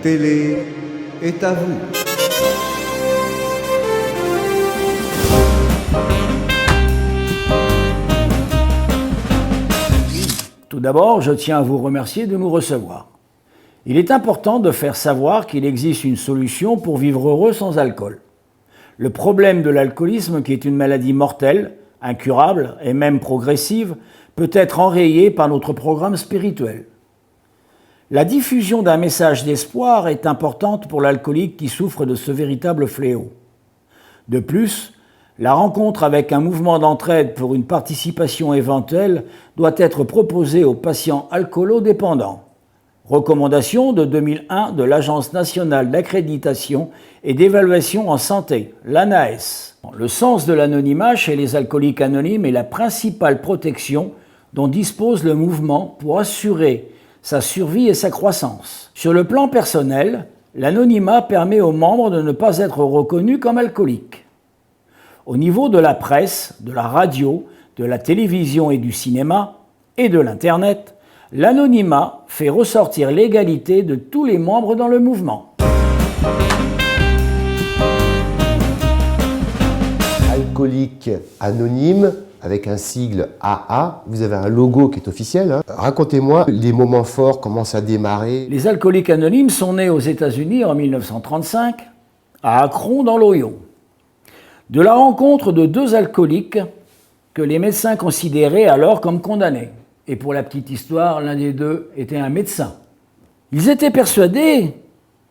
télé est à vous. Tout d'abord, je tiens à vous remercier de nous recevoir. Il est important de faire savoir qu'il existe une solution pour vivre heureux sans alcool. Le problème de l'alcoolisme, qui est une maladie mortelle, incurable et même progressive, peut être enrayé par notre programme spirituel. La diffusion d'un message d'espoir est importante pour l'alcoolique qui souffre de ce véritable fléau. De plus, la rencontre avec un mouvement d'entraide pour une participation éventuelle doit être proposée aux patients alcoolodépendants. Recommandation de 2001 de l'Agence nationale d'accréditation et d'évaluation en santé, l'ANAS. Le sens de l'anonymat chez les alcooliques anonymes est la principale protection dont dispose le mouvement pour assurer sa survie et sa croissance. Sur le plan personnel, l'anonymat permet aux membres de ne pas être reconnus comme alcooliques. Au niveau de la presse, de la radio, de la télévision et du cinéma, et de l'Internet, l'anonymat fait ressortir l'égalité de tous les membres dans le mouvement. Alcoolique anonyme, avec un sigle AA, vous avez un logo qui est officiel. Racontez-moi les moments forts, comment ça a démarré. Les alcooliques anonymes sont nés aux États-Unis en 1935, à Akron dans l'Ohio. De la rencontre de deux alcooliques que les médecins considéraient alors comme condamnés. Et pour la petite histoire, l'un des deux était un médecin. Ils étaient persuadés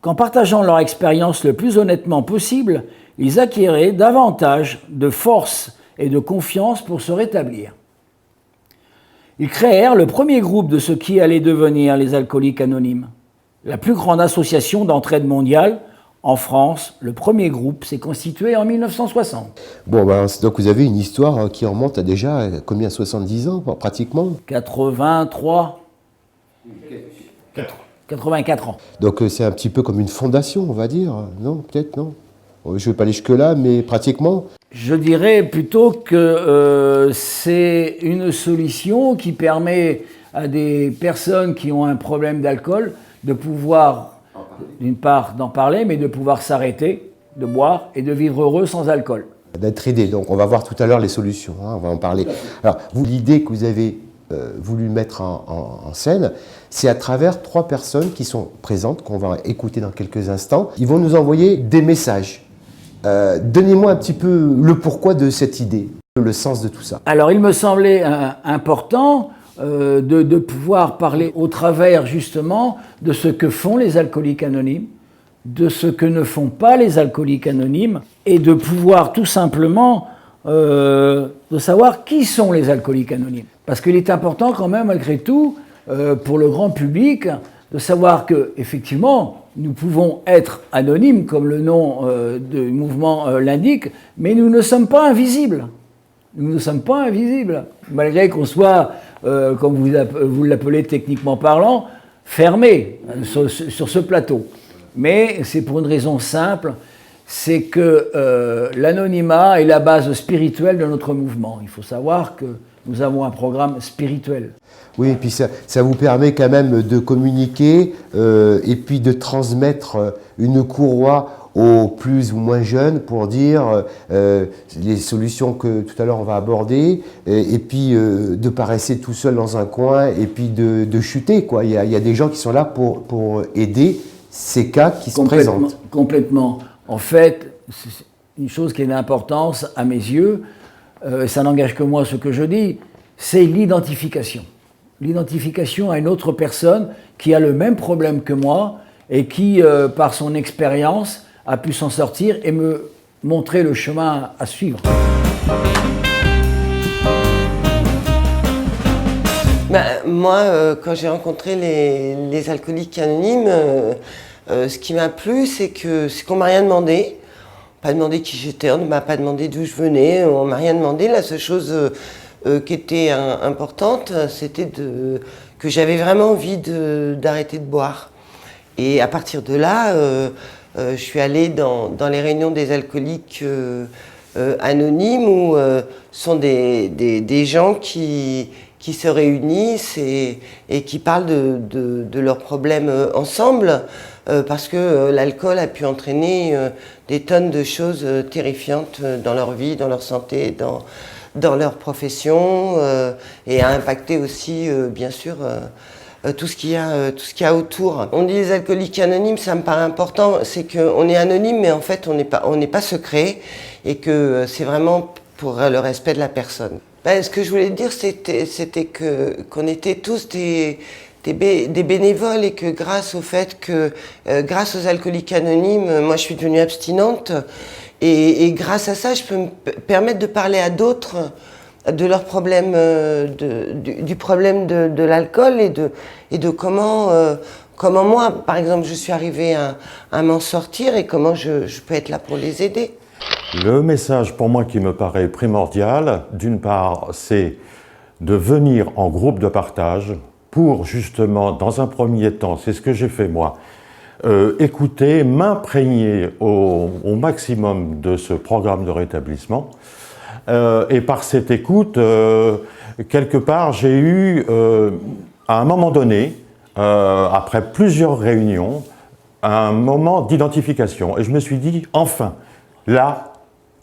qu'en partageant leur expérience le plus honnêtement possible, ils acquéraient davantage de force et de confiance pour se rétablir. Ils créèrent le premier groupe de ce qui allait devenir les alcooliques anonymes. La plus grande association d'entraide mondiale. En France, le premier groupe s'est constitué en 1960. Bon, donc vous avez une histoire qui remonte à déjà combien, 70 ans pratiquement 83, 84 ans. Donc c'est un petit peu comme une fondation, on va dire, non? Peut-être, non? Je ne vais pas aller jusque-là, mais pratiquement. Je dirais plutôt que c'est une solution qui permet à des personnes qui ont un problème d'alcool de pouvoir, d'une part, d'en parler, mais de pouvoir s'arrêter, de boire et de vivre heureux sans alcool. D'être aidé. Donc on va voir tout à l'heure les solutions, on va en parler. Alors, l'idée que vous avez voulu mettre en scène, c'est à travers 3 personnes qui sont présentes, qu'on va écouter dans quelques instants. Ils vont nous envoyer des messages. Donnez-moi un petit peu le pourquoi de cette idée, le sens de tout ça. Alors il me semblait important de pouvoir parler au travers justement de ce que font les alcooliques anonymes, de ce que ne font pas les alcooliques anonymes, et de pouvoir tout simplement de savoir qui sont les alcooliques anonymes. Parce qu'il est important quand même malgré tout pour le grand public de savoir que effectivement nous pouvons être anonymes comme le nom du mouvement l'indique, mais nous ne sommes pas invisibles. Nous ne sommes pas invisibles, malgré qu'on soit, comme vous l'appelez techniquement parlant, fermé sur ce plateau. Mais c'est pour une raison simple, c'est que l'anonymat est la base spirituelle de notre mouvement. Il faut savoir que nous avons un programme spirituel. Oui, et puis ça vous permet quand même de communiquer et puis de transmettre une courroie aux plus ou moins jeunes pour dire les solutions que tout à l'heure on va aborder et puis de ne pas rester tout seul dans un coin et puis de chuter, quoi. Il y a des gens qui sont là pour aider ces cas qui se présentent. Complètement. En fait, c'est une chose qui est d'importance à mes yeux, ça n'engage que moi ce que je dis, c'est l'identification. L'identification à une autre personne qui a le même problème que moi et qui, par son expérience, a pu s'en sortir et me montrer le chemin à suivre. Moi, quand j'ai rencontré les alcooliques anonymes, ce qui m'a plu, c'est qu'on m'a rien demandé. Pas demandé qui j'étais, on ne m'a pas demandé d'où je venais, on m'a rien demandé. La seule chose qui était importante, c'était que j'avais vraiment envie d'arrêter de boire. Et à partir de là, je suis allée dans les réunions des alcooliques anonymes où sont des gens qui qui se réunissent et qui parlent de leurs problèmes ensemble, parce que l'alcool a pu entraîner des tonnes de choses terrifiantes dans leur vie, dans leur santé, dans leur profession, et a impacté aussi, bien sûr, tout ce qu'il y a autour. On dit les alcooliques anonymes, ça me paraît important, c'est qu'on est anonyme, mais en fait on n'est pas secret, et que c'est vraiment pour le respect de la personne. Ce que je voulais dire, c'était qu'on était tous des bénévoles, et que grâce au fait que, grâce aux alcooliques anonymes, moi je suis devenue abstinente, et grâce à ça, je peux me permettre de parler à d'autres de leurs problèmes, du problème de l'alcool, et de comment moi, par exemple, je suis arrivée à m'en sortir, et comment je peux être là pour les aider. Le message pour moi qui me paraît primordial, d'une part, c'est de venir en groupe de partage pour justement, dans un premier temps, c'est ce que j'ai fait moi, écouter, m'imprégner au maximum de ce programme de rétablissement. Et par cette écoute, quelque part, j'ai eu, à un moment donné, après plusieurs réunions, un moment d'identification. Et je me suis dit, enfin, là,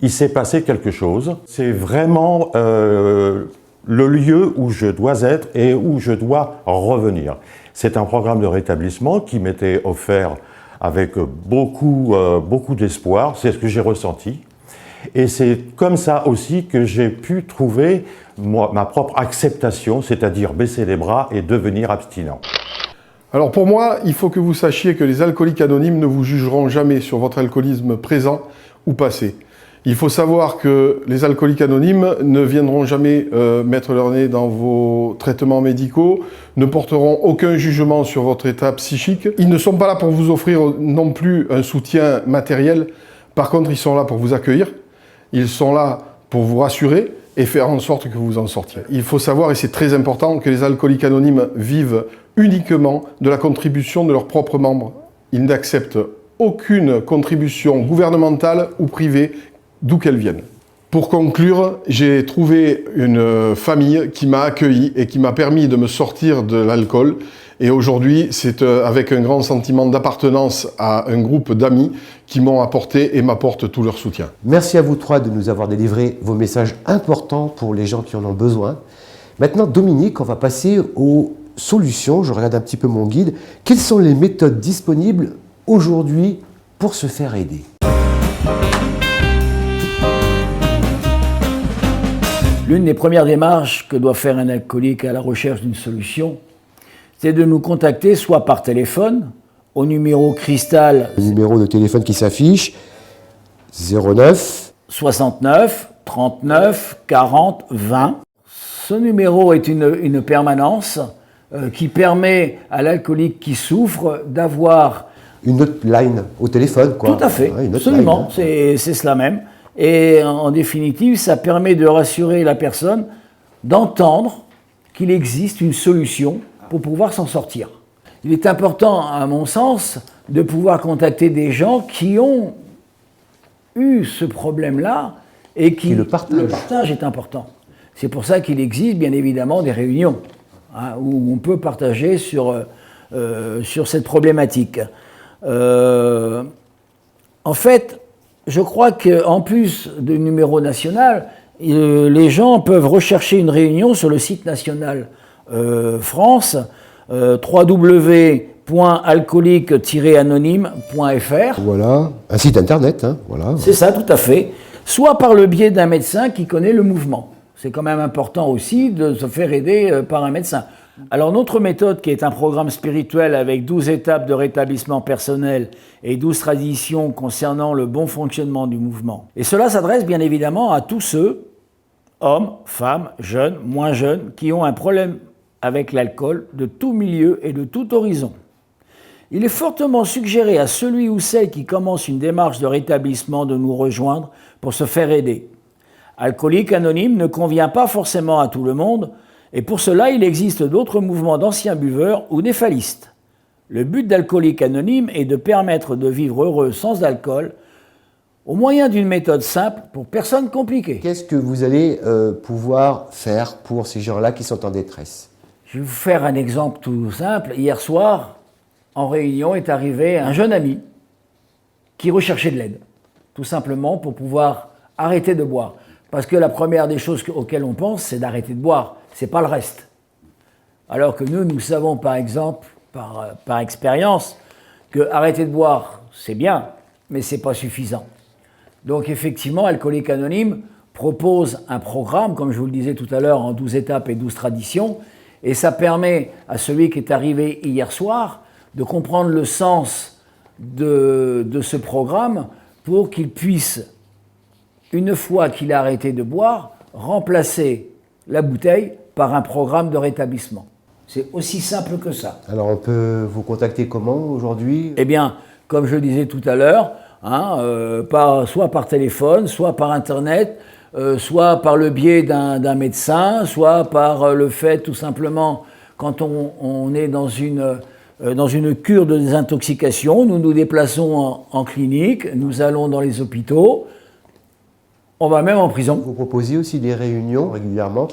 il s'est passé quelque chose. C'est vraiment le lieu où je dois être et où je dois revenir. C'est un programme de rétablissement qui m'était offert avec beaucoup d'espoir. C'est ce que j'ai ressenti. Et c'est comme ça aussi que j'ai pu trouver ma propre acceptation, c'est-à-dire baisser les bras et devenir abstinent. Alors pour moi, il faut que vous sachiez que les alcooliques anonymes ne vous jugeront jamais sur votre alcoolisme présent ou passé. Il faut savoir que les alcooliques anonymes ne viendront jamais mettre leur nez dans vos traitements médicaux, ne porteront aucun jugement sur votre état psychique. Ils ne sont pas là pour vous offrir non plus un soutien matériel. Par contre, ils sont là pour vous accueillir, ils sont là pour vous rassurer et faire en sorte que vous en sortiez. Il faut savoir, et c'est très important, que les alcooliques anonymes vivent uniquement de la contribution de leurs propres membres. Ils n'acceptent aucune contribution gouvernementale ou privée, d'où qu'elle vienne. Pour conclure, j'ai trouvé une famille qui m'a accueilli et qui m'a permis de me sortir de l'alcool. Et aujourd'hui, c'est avec un grand sentiment d'appartenance à un groupe d'amis qui m'ont apporté et m'apportent tout leur soutien. Merci à vous trois de nous avoir délivré vos messages importants pour les gens qui en ont besoin. Maintenant, Dominique, on va passer aux solutions. Je regarde un petit peu mon guide. Quelles sont les méthodes disponibles aujourd'hui pour se faire aider ? L'une des premières démarches que doit faire un alcoolique à la recherche d'une solution, c'est de nous contacter soit par téléphone, au numéro cristal. Le numéro de téléphone qui s'affiche, 09 69 39 40 20. Ce numéro est une permanence qui permet à l'alcoolique qui souffre d'avoir une hotline au téléphone, quoi. Tout à fait, Ouais, absolument, c'est cela même. Et en définitive, ça permet de rassurer la personne, d'entendre qu'il existe une solution pour pouvoir s'en sortir. Il est important, à mon sens, de pouvoir contacter des gens qui ont eu ce problème-là et qui le partagent. Le partage est important. C'est pour ça qu'il existe bien évidemment des réunions où on peut partager sur cette problématique. En fait, je crois qu'en plus du numéro national, les gens peuvent rechercher une réunion sur le site national France, www.alcoolique-anonyme.fr. Voilà, un site internet, hein, voilà. C'est ça, tout à fait. Soit par le biais d'un médecin qui connaît le mouvement. C'est quand même important aussi de se faire aider par un médecin. Alors notre méthode, qui est un programme spirituel avec 12 étapes de rétablissement personnel et 12 traditions concernant le bon fonctionnement du mouvement. Et cela s'adresse bien évidemment à tous ceux, hommes, femmes, jeunes, moins jeunes, qui ont un problème avec l'alcool de tout milieu et de tout horizon. Il est fortement suggéré à celui ou celle qui commence une démarche de rétablissement de nous rejoindre pour se faire aider. Alcoolique anonyme ne convient pas forcément à tout le monde, et pour cela, il existe d'autres mouvements d'anciens buveurs ou des fallistes. Le but d'Alcoolique Anonyme est de permettre de vivre heureux sans alcool au moyen d'une méthode simple pour personne compliquée. Qu'est-ce que vous allez pouvoir faire pour ces gens-là qui sont en détresse? Je vais vous faire un exemple tout simple. Hier soir, en réunion, est arrivé un jeune ami qui recherchait de l'aide, tout simplement pour pouvoir arrêter de boire. Parce que la première des choses auxquelles on pense, c'est d'arrêter de boire, c'est pas le reste. Alors que nous savons par exemple, par expérience, que arrêter de boire, c'est bien, mais c'est pas suffisant. Donc effectivement, Alcooliques Anonymes propose un programme, comme je vous le disais tout à l'heure, en 12 étapes et 12 traditions, et ça permet à celui qui est arrivé hier soir de comprendre le sens de ce programme pour qu'il puisse, une fois qu'il a arrêté de boire, remplacer la bouteille par un programme de rétablissement. C'est aussi simple que ça. Alors on peut vous contacter comment aujourd'hui? Eh bien, comme je le disais tout à l'heure, soit par téléphone, soit par Internet, soit par le biais d'un médecin, soit par le fait tout simplement, quand on est dans une cure de désintoxication, nous nous déplaçons en clinique, nous allons dans les hôpitaux, on va même en prison. Vous proposez aussi des réunions régulièrement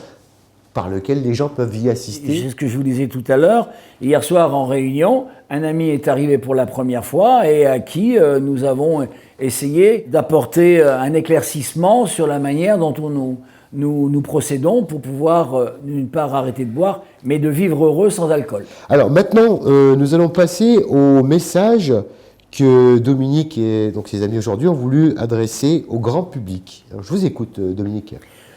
par lesquelles les gens peuvent y assister. C'est ce que je vous disais tout à l'heure. Hier soir en réunion, un ami est arrivé pour la première fois et à qui nous avons essayé d'apporter un éclaircissement sur la manière dont nous procédons pour pouvoir, d'une part, arrêter de boire, mais de vivre heureux sans alcool. Alors maintenant, nous allons passer au message que Dominique et donc ses amis aujourd'hui ont voulu adresser au grand public. Alors, je vous écoute, Dominique.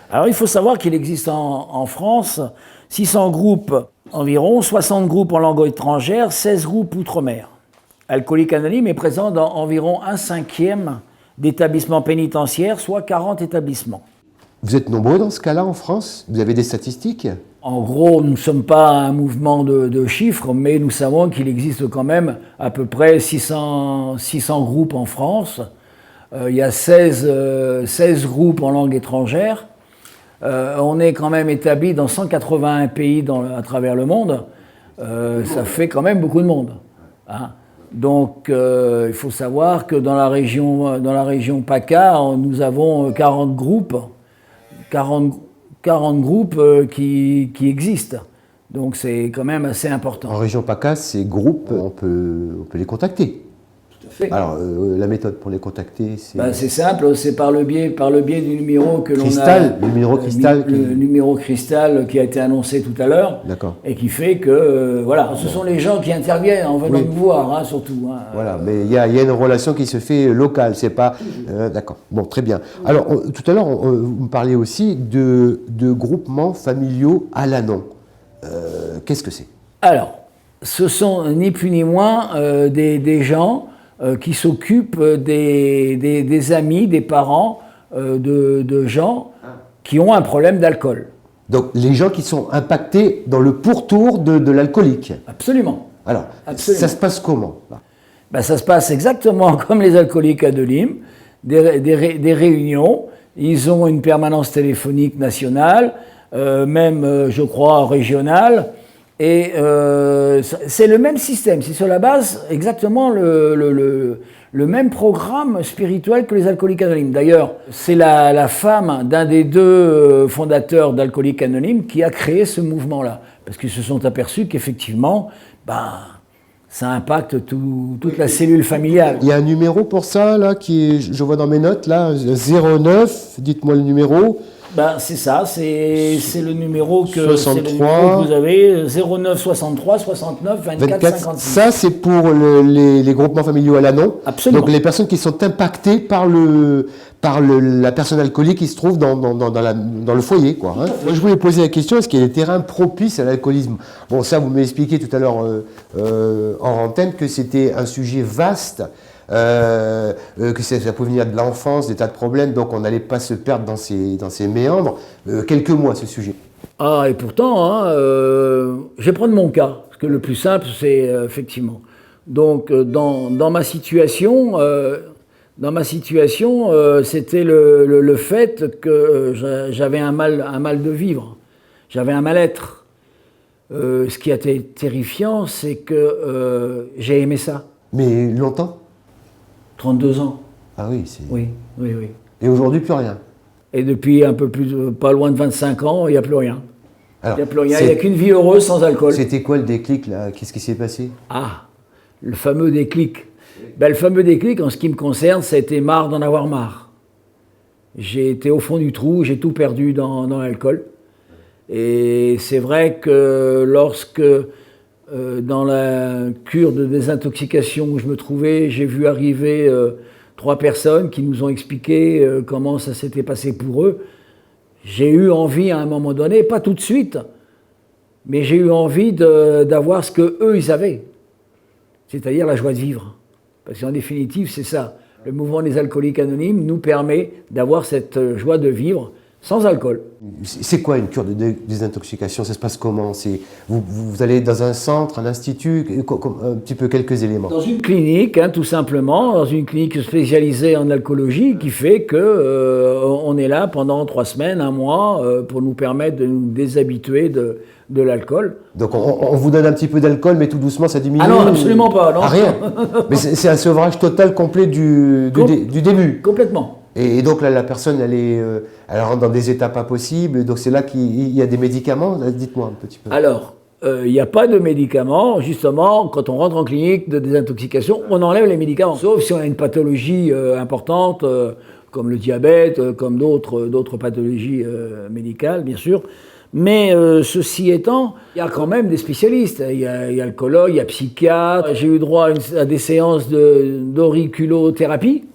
Alors il faut savoir qu'il existe en France 600 groupes environ, 60 groupes en langue étrangère, 16 groupes outre-mer. Alcooliques Anonymes est présent dans environ 1/5 d'établissements pénitentiaires, soit 40 établissements. Vous êtes nombreux dans ce cas-là en France? Vous avez des statistiques? En gros, nous ne sommes pas un mouvement de chiffres, mais nous savons qu'il existe quand même à peu près 600 groupes en France. Il y a 16 groupes en langue étrangère. On est quand même établi dans 181 pays à travers le monde. Ça fait quand même beaucoup de monde. Hein. Donc, il faut savoir que dans la région PACA, nous avons 40 groupes. 40 groupes qui existent. Donc c'est quand même assez important. En région PACA, ces groupes, on peut les contacter. Tout à fait. Alors, la méthode pour les contacter, c'est... C'est simple, c'est par le biais du numéro que l'on a... Cristal, le numéro Cristal. Le numéro Cristal qui a été annoncé tout à l'heure. D'accord. Et qui fait que, voilà, ce sont les gens qui interviennent en venant nous voir, surtout. Voilà, mais il y a une relation qui se fait locale, c'est pas... d'accord, bon, très bien. Alors, tout à l'heure, vous me parliez aussi de groupements familiaux à l'ANON. Qu'est-ce que c'est? Alors, ce sont ni plus ni moins des gens qui s'occupent des amis, des parents de gens qui ont un problème d'alcool. Donc, les gens qui sont impactés dans le pourtour de l'alcoolique. Absolument. Alors, Absolument. Ça se passe comment? Ça se passe exactement comme les Alcooliques Anonymes, des réunions. Ils ont une permanence téléphonique nationale, même, je crois, régionale. Et c'est le même système, c'est sur la base exactement le même programme spirituel que les Alcooliques Anonymes. D'ailleurs, c'est la femme d'un des deux fondateurs d'Alcooliques Anonymes qui a créé ce mouvement-là, parce qu'ils se sont aperçus qu'effectivement, ça impacte toute la cellule familiale. Il y a un numéro pour ça, là, je vois dans mes notes, là, 09, dites-moi le numéro. C'est ça, c'est le numéro que 63, vous avez, 09 63 69 24 56. Ça, c'est pour les groupements familiaux à l'ANON. Absolument. Donc les personnes qui sont impactées par la personne alcoolique qui se trouve dans le foyer, quoi. Hein. Moi, je voulais poser la question, est-ce qu'il y a des terrains propices à l'alcoolisme? Bon, ça, vous m'avez expliqué tout à l'heure en antenne que c'était un sujet vaste. Que ça pouvait venir de l'enfance, des tas de problèmes, donc on n'allait pas se perdre dans ces méandres. Quelques mois, ce sujet. Et pourtant, je vais prendre mon cas, parce que le plus simple, c'est effectivement. Donc, dans ma situation, c'était le fait que j'avais un mal de vivre, j'avais un mal-être. Ce qui a été terrifiant, c'est que j'ai aimé ça. Mais longtemps? 32 ans. Ah oui, c'est... Oui, oui, oui. Et aujourd'hui, plus rien. Et depuis un peu plus, pas loin de 25 ans, il n'y a plus rien. Il Alors, n'y a plus rien. Il n'y a qu'une vie heureuse sans alcool. C'était quoi le déclic, là? Qu'est-ce qui s'est passé? Ah, le fameux déclic. Ben, le fameux déclic, en ce qui me concerne, ça a été marre d'en avoir marre. J'ai été au fond du trou, j'ai tout perdu dans l'alcool. Et c'est vrai que lorsque, dans la cure de désintoxication où je me trouvais, j'ai vu arriver 3 personnes qui nous ont expliqué comment ça s'était passé pour eux, j'ai eu envie à un moment donné, pas tout de suite, mais j'ai eu envie d'avoir ce qu'eux, ils avaient. C'est-à-dire la joie de vivre. Parce qu'en définitive, c'est ça. Le mouvement des alcooliques anonymes nous permet d'avoir cette joie de vivre sans alcool. C'est quoi une cure de désintoxication? Ça se passe comment? Vous allez dans un centre, un institut, un petit peu quelques éléments. Dans une clinique, tout simplement, dans une clinique spécialisée en alcoolologie qui fait que on est là pendant 3 semaines, 1 mois, pour nous permettre de nous déshabituer de l'alcool. Donc on vous donne un petit peu d'alcool, mais tout doucement ça diminue? Ah non, absolument pas. Non. Ah, rien. Mais c'est un sevrage total complet du début. Complètement. Et donc là, la personne, elle rentre dans des états pas possibles. Donc c'est là qu'il y a des médicaments. Dites-moi un petit peu. Alors, il n'y a pas de médicaments. Justement, quand on rentre en clinique de désintoxication, on enlève les médicaments. Sauf si on a une pathologie importante, comme le diabète, comme d'autres pathologies médicales, bien sûr. Mais ceci étant, il y a quand même des spécialistes. Il y a alcoologue, il y a psychiatre. J'ai eu droit à des séances d'auriculothérapie,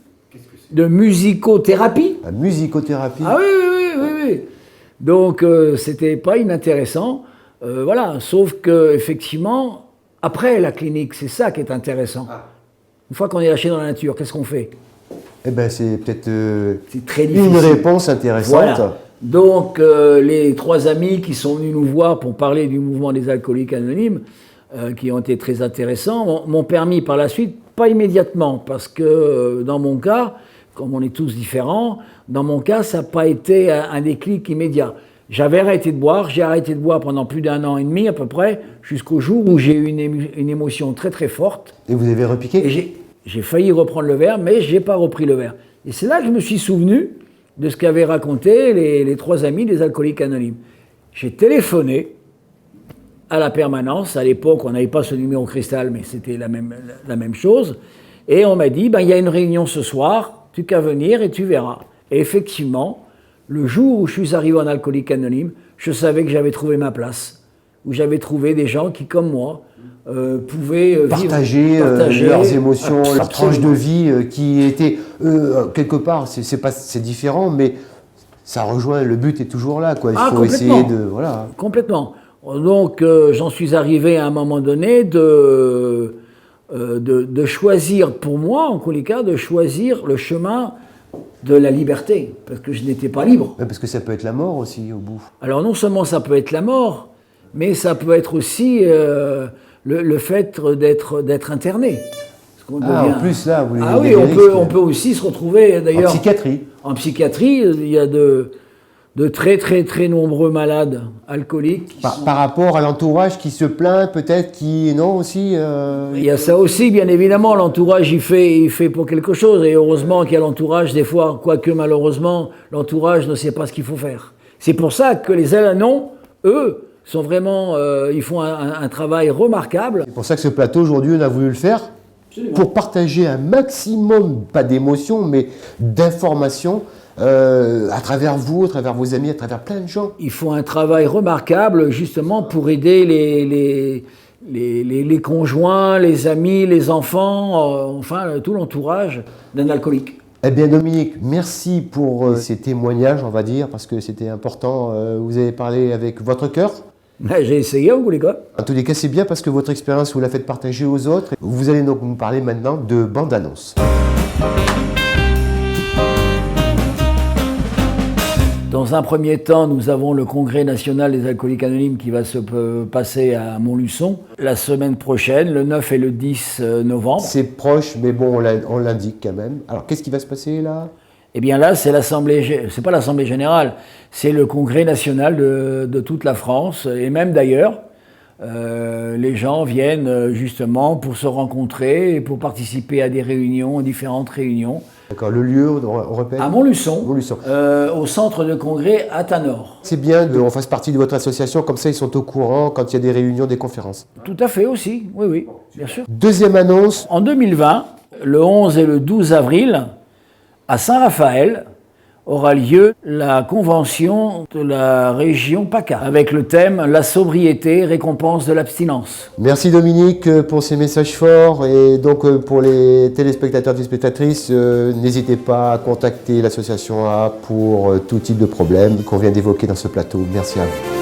de musicothérapie. La musicothérapie. Ah oui. Donc c'était pas inintéressant. Voilà, sauf que effectivement, après la clinique, c'est ça qui est intéressant. Une fois qu'on est lâché dans la nature, qu'est-ce qu'on fait? Eh ben c'est peut-être C'est très difficile. une réponse intéressante. Voilà. Donc les 3 amis qui sont venus nous voir pour parler du mouvement des alcooliques anonymes, qui ont été très intéressants, m'ont permis par la suite, pas immédiatement, parce que dans mon cas, comme on est tous différents, dans mon cas, ça n'a pas été un déclic immédiat. J'avais arrêté de boire, j'ai arrêté de boire pendant plus d'1 an et demi à peu près, jusqu'au jour où j'ai eu une émotion très très forte. Et vous avez repiqué? Et j'ai failli reprendre le verre, mais je n'ai pas repris le verre. Et c'est là que je me suis souvenu de ce qu'avaient raconté les 3 amis des alcooliques anonymes. J'ai téléphoné à la permanence, à l'époque on n'avait pas ce numéro cristal, mais c'était la même chose, et on m'a dit, il y a une réunion ce soir, tu qu'à venir et tu verras. Et effectivement, le jour où je suis arrivé en alcoolique anonyme, je savais que j'avais trouvé ma place, où j'avais trouvé des gens qui, comme moi, pouvaient partager leurs émotions, leurs tranches de vie qui étaient, quelque part, c'est différent, mais ça rejoint, le but est toujours là, quoi. Il faut essayer de... Voilà. Complètement. Donc, j'en suis arrivé à un moment donné de choisir, pour moi, en tous les cas, de choisir le chemin de la liberté, parce que je n'étais pas libre. Parce que ça peut être la mort aussi, au bout. Alors, non seulement ça peut être la mort, mais ça peut être aussi le fait d'être interné. En plus, là, vous oui, on peut aussi se retrouver, d'ailleurs... En psychiatrie. En psychiatrie, il y a de très très très nombreux malades alcooliques. Par rapport à l'entourage qui se plaint, peut-être, qui... Non, aussi Il y a ça aussi, bien évidemment. L'entourage, il fait pour quelque chose. Et heureusement qu'il y a l'entourage, des fois, quoique malheureusement, l'entourage ne sait pas ce qu'il faut faire. C'est pour ça que les Alanons, eux, sont vraiment... ils font un travail remarquable. C'est pour ça que ce plateau, aujourd'hui, on a voulu le faire. Absolument. Pour partager un maximum, pas d'émotions, mais d'informations, à travers vous, à travers vos amis, à travers plein de gens. Ils font un travail remarquable justement pour aider les conjoints, les amis, les enfants, enfin tout l'entourage d'un alcoolique. Eh bien Dominique, merci pour ces témoignages, on va dire, parce que c'était important. Vous avez parlé avec votre cœur. J'ai essayé, en tous les cas. En tous les cas, c'est bien parce que votre expérience, vous la faites partager aux autres. Vous allez donc nous parler maintenant de bande-annonce. Dans un premier temps, nous avons le Congrès national des alcooliques anonymes qui va se passer à Montluçon la semaine prochaine, le 9 et le 10 novembre. C'est proche, mais bon, on l'indique quand même. Alors, qu'est-ce qui va se passer là ? Eh bien là, c'est pas l'Assemblée générale, c'est le Congrès national de toute la France, et même d'ailleurs. Les gens viennent justement pour se rencontrer et pour participer à des réunions, différentes réunions. D'accord, le lieu, on répète? À Montluçon, Montluçon. au centre de congrès à Tanor. C'est bien qu'on fasse partie de votre association, comme ça ils sont au courant quand il y a des réunions, des conférences. Tout à fait aussi, oui, oui, bien sûr. Deuxième annonce, En 2020, le 11 et le 12 avril, à Saint-Raphaël, aura lieu la convention de la région PACA, avec le thème « La sobriété, récompense de l'abstinence ». merci Dominique pour ces messages forts et donc pour les téléspectateurs et téléspectatrices, n'hésitez pas à contacter l'association A pour tout type de problème qu'on vient d'évoquer dans ce plateau. Merci à vous.